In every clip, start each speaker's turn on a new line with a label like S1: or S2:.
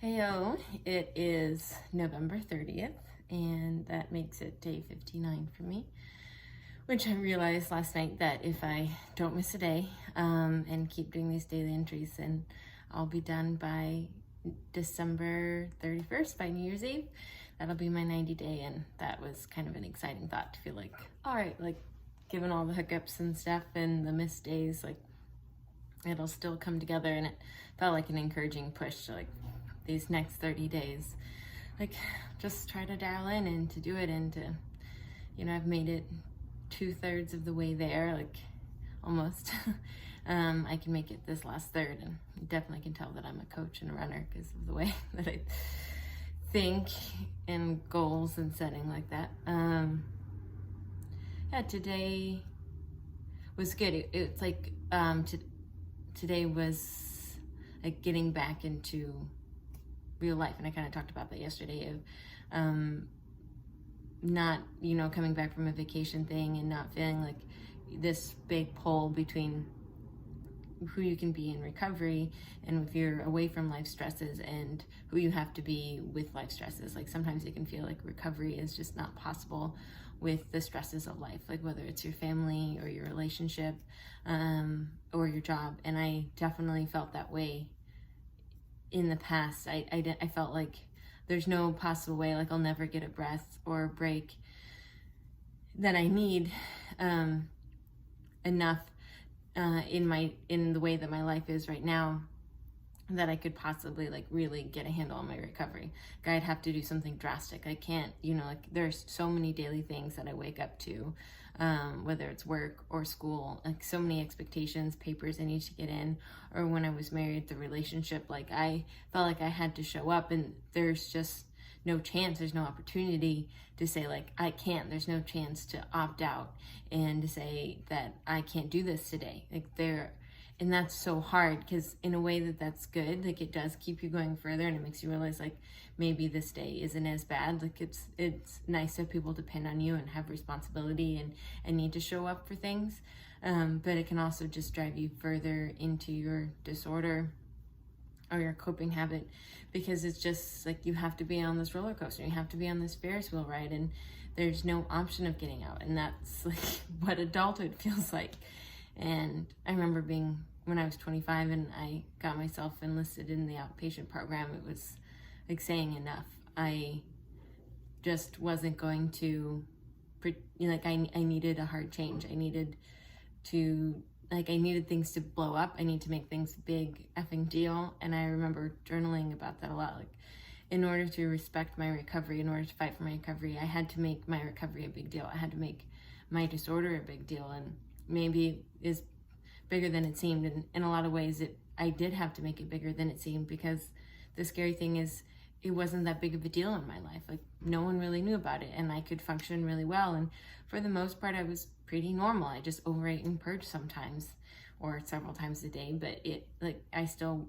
S1: Heyo, it is November 30th, and that makes it day 59 for me, which I realized last night that if I don't miss a day and keep doing these daily entries, then I'll be done by December 31st, by New Year's Eve. That'll be my 90 day, and that was kind of an exciting thought to feel like, all right, like given all the hookups and stuff and the missed days, like it'll still come together, and it felt like an encouraging push to like these next 30 days, like just try to dial in and to do it, and to, I've made it 2/3 of the way there, like almost. I can make it this last third, and you definitely can tell that I'm a coach and a runner because of the way that I think and goals and setting like that. Yeah, today was good. It's like today was like getting back into real life, and I kind of talked about that yesterday of not coming back from a vacation thing and not feeling like this big pull between who you can be in recovery and if you're away from life stresses, and who you have to be with life stresses. Like sometimes it can feel like recovery is just not possible with the stresses of life, like whether it's your family or your relationship or your job. And I definitely felt that way in the past. I felt like there's no possible way, like I'll never get a breath or a break that I need enough in the way that my life is right now, that I could possibly like really get a handle on my recovery. Like, I'd have to do something drastic. I can't, like there's so many daily things that I wake up to, whether it's work or school, like so many expectations, papers I need to get in, or when I was married, the relationship, like I felt like I had to show up, and there's just no chance, there's no opportunity to say like I can't, there's no chance to opt out and to say that I can't do this today. And that's so hard, because in a way that's good, like it does keep you going further, and it makes you realize like maybe this day isn't as bad. Like it's nice to have people depend on you and have responsibility and need to show up for things, but it can also just drive you further into your disorder or your coping habit, because it's just like you have to be on this roller coaster, you have to be on this Ferris wheel ride, and there's no option of getting out. And that's like what adulthood feels like. And I remember when I was 25 and I got myself enlisted in the outpatient program, it was like saying enough. I just wasn't going to, like I needed a hard change. I needed things to blow up. I need to make things a big effing deal. And I remember journaling about that a lot. Like, in order to respect my recovery, in order to fight for my recovery, I had to make my recovery a big deal. I had to make my disorder a big deal. And maybe is bigger than it seemed. And in a lot of ways, I did have to make it bigger than it seemed, because the scary thing is it wasn't that big of a deal in my life. Like no one really knew about it, and I could function really well. And for the most part, I was pretty normal. I just overate and purged sometimes, or several times a day. But I still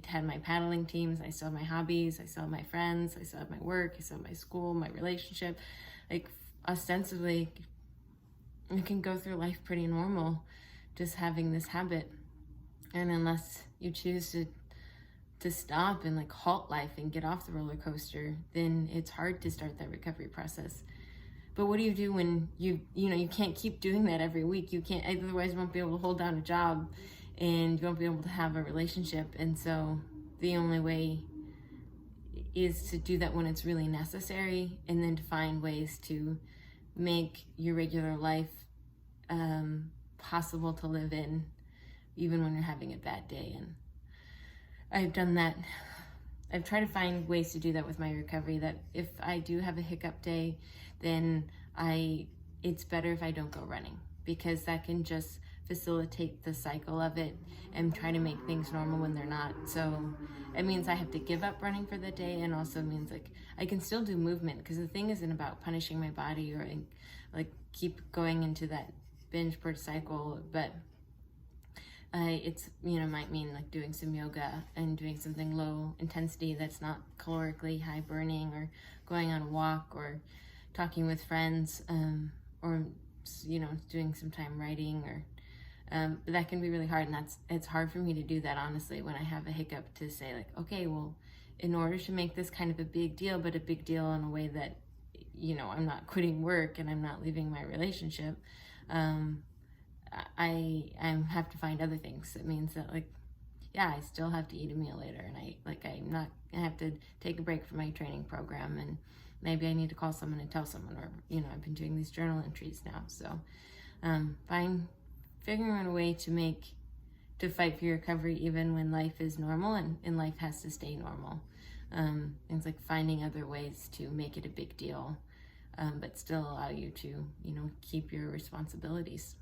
S1: had my paddling teams, I still have my hobbies, I still have my friends, I still have my work, I still have my school, my relationship. Like ostensibly, you can go through life pretty normal, just having this habit. And unless you choose to stop and like halt life and get off the roller coaster, then it's hard to start that recovery process. But what do you do when you can't keep doing that every week? You can't, otherwise you won't be able to hold down a job, and you won't be able to have a relationship. And so the only way is to do that when it's really necessary, and then to find ways to make your regular life possible to live in, even when you're having a bad day. And I've done that. I've tried to find ways to do that with my recovery, that if I do have a hiccup day, then it's better if I don't go running, because that can just facilitate the cycle of it and try to make things normal when they're not. So it means I have to give up running for the day, and also means like I can still do movement, because the thing isn't about punishing my body or like keep going into that binge purge cycle, but it's might mean like doing some yoga and doing something low intensity that's not calorically high burning, or going on a walk, or talking with friends, or doing some time writing, or but that can be really hard. And it's hard for me to do that, honestly, when I have a hiccup, to say like, okay, well, in order to make this kind of a big deal, but a big deal in a way that, you know, I'm not quitting work and I'm not leaving my relationship, I have to find other things. It means that, like, yeah, I still have to eat a meal later, and I have to take a break from my training program, and maybe I need to call someone and tell someone, or, you know, I've been doing these journal entries now. So figuring out a way to fight for your recovery even when life is normal and life has to stay normal. Things like finding other ways to make it a big deal, but still allow you to, you know, keep your responsibilities.